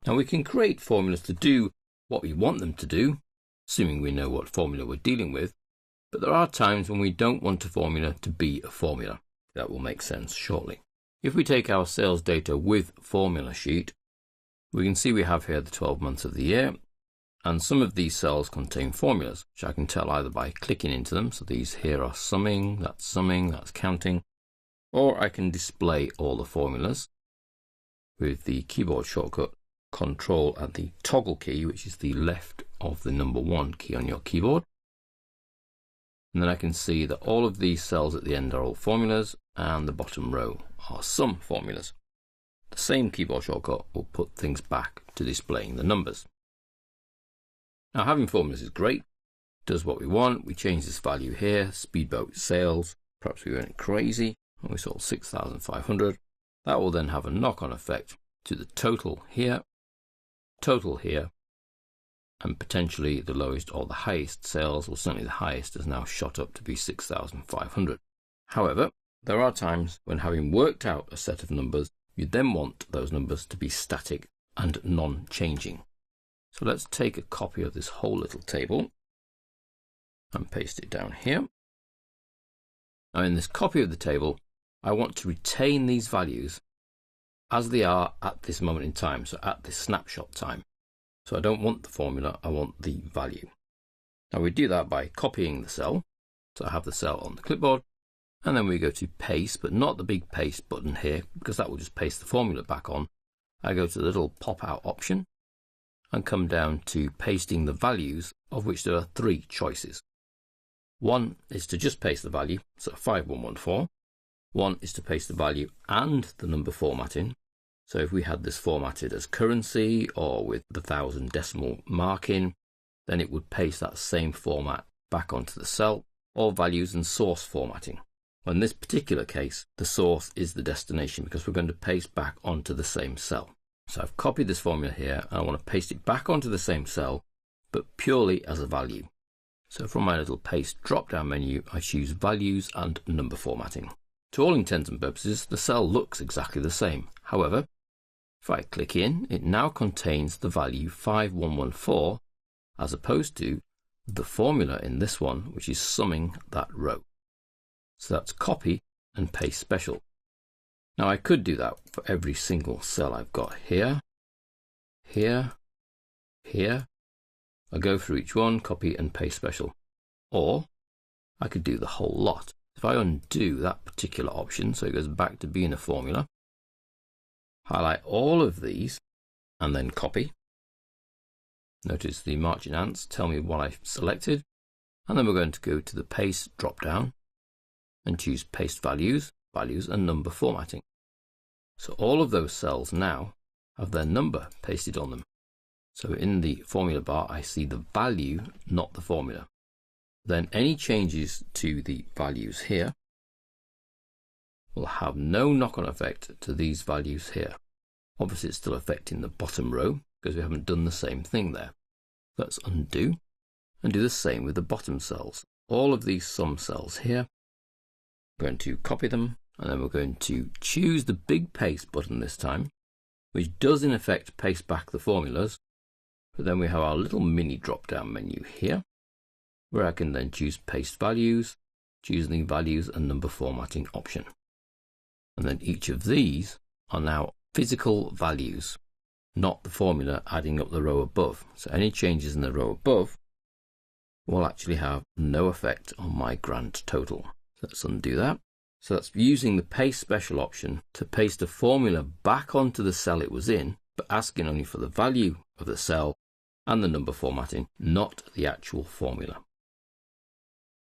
Now we can create formulas to do what we want them to do, assuming we know what formula we're dealing with, but there are times when we don't want a formula to be a formula. That will make sense shortly. If we take our sales data with formula sheet, we can see we have here the 12 months of the year, and some of these cells contain formulas, which I can tell either by clicking into them. So these here are summing, that's counting, or I can display all the formulas with the keyboard shortcut Control and the toggle key, which is the left of the number 1 key on your keyboard. And then I can see that all of these cells at the end are all formulas, and the bottom row are sum formulas. The same keyboard shortcut will put things back to displaying the numbers. Now having formulas is great, does what we want. We change this value here, speedboat sales, perhaps we went crazy and we sold 6,500. That will then have a knock-on effect to the total here, and potentially the lowest or the highest sales, or certainly the highest, has now shot up to be 6,500. However, there are times when, having worked out a set of numbers, you then want those numbers to be static and non-changing. So let's take a copy of this whole little table and paste it down here. Now in this copy of the table, I want to retain these values as they are at this moment in time, so at this snapshot time. So I don't want the formula, I want the value. Now we do that by copying the cell. So I have the cell on the clipboard, and then we go to paste, but not the big paste button here, because that will just paste the formula back on. I go to the little pop out option and come down to pasting the values, of which there are 3 choices. One is to just paste the value, so 5114. One is to paste the value and the number formatting. So if we had this formatted as currency or with the 1000 decimal marking, then it would paste that same format back onto the cell, or values and source formatting. In this particular case, the source is the destination because we're going to paste back onto the same cell. So I've copied this formula here and I want to paste it back onto the same cell, but purely as a value. So from my little paste drop-down menu, I choose values and number formatting. To all intents and purposes, the cell looks exactly the same. However, if I click in, it now contains the value 5114 as opposed to the formula in this one, which is summing that row. So that's copy and paste special. Now I could do that for every single cell I've got here, here, here. I go through each one, copy and paste special. Or I could do the whole lot. If I undo that particular option, so it goes back to being a formula, highlight all of these and then copy. Notice the marching ants tell me what I've selected, and then we're going to go to the paste drop down and choose paste values, values and number formatting. So all of those cells now have their number pasted on them. So in the formula bar I see the value, not the formula. Then any changes to the values here will have no knock-on effect to these values here. Obviously it's still affecting the bottom row because we haven't done the same thing there. Let's undo and do the same with the bottom cells. All of these sum cells here, we're going to copy them, and then we're going to choose the big paste button this time, which does in effect paste back the formulas, but then we have our little mini drop-down menu here, where I can then choose paste values, choosing the values and number formatting option. And then each of these are now physical values, not the formula adding up the row above. So any changes in the row above will actually have no effect on my grand total. So let's undo that. So that's using the paste special option to paste a formula back onto the cell it was in, but asking only for the value of the cell and the number formatting, not the actual formula.